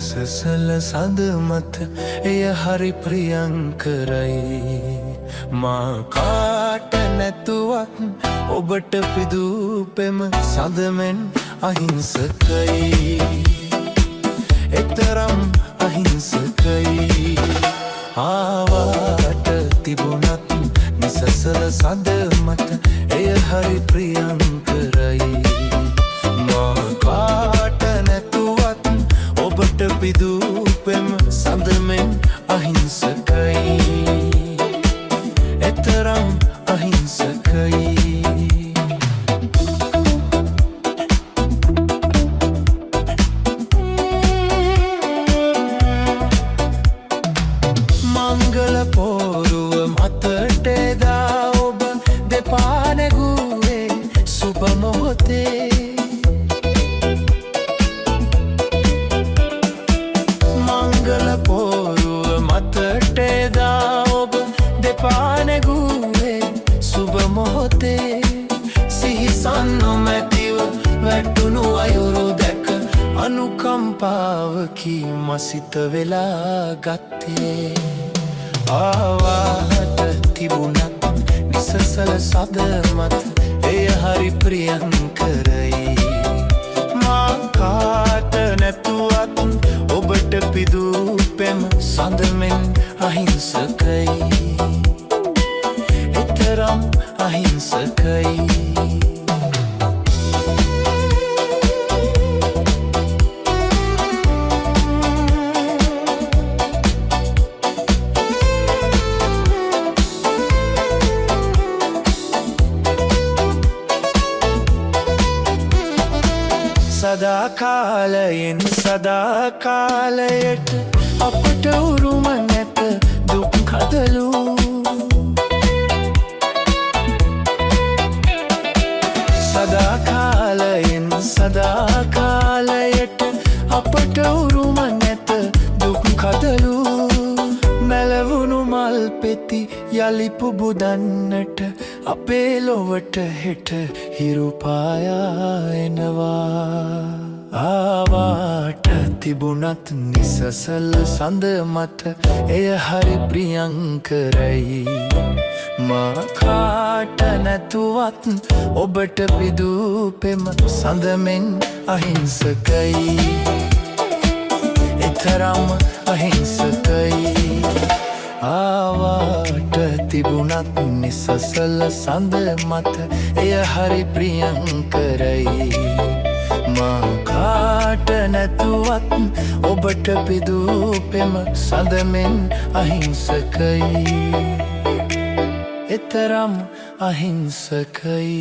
නිසසල සඳ මත එය හරි ප්‍රියංකරයි මා කාට නැතුවත් ඔබට පිදූ පෙම සඳමෙන් අහිංසකයි එතරම් අහිංසකයි ආවාට තිබුණත් නිසසල සඳ මත එය හරි ප්‍රියංකරයි මා කාට නැතුවත් ඔබට පිදූ පෙම සඳමෙන් අහිංසකයි එතරම් අහිංසකයි මංගල පෝරුව මතට එදා ඔබ දෙපා නැගුවේ සුබ මොහොතේ මංගල පෝරුව මතට එදා ඔබ දෙපා නැගුවේ සුබ මොහොතේ සිහිසන් නොමැතිව වැටුණු අයුරු දැක අනුකම්පාවකි මසිත වෙලා ගත්තේ ආවාට තිබුණත් නිසසල සද මත එය හරි ප්‍රියංකරයි මා කාට නැතුවත් ඔබට පිදූ පෙම සඳමෙන් අහිංසකයි එතරම් අහිංසකයි සදා කාලයෙන් සදා කාලයට අපට උරුම නැත දුක් කදලු සදා කාලයෙන් සදා කාලයට අපට උරුම නැත දුක් කදලු මැලවුණු මල් පෙති යලි පුබුදන්නට අපේ ලොවට හෙට හිරු පායා එනවා ආවාට තිබුණත් නිසසල සඳ මත එය හරි ප්‍රියංකරයි මා කාට නැතුවත් ඔබට පිදූ පෙම සඳමෙන් අහිංසකයි එතරම් අහිංසකයි ආවාට තිබුණත් නිසසල සඳ මත එය හරි ප්‍රියංකරයි මා කාට නැතුවත් ඔබට පිදූ පෙම සඳමෙන් අහිංසකයි එතරම් අහිංසකයි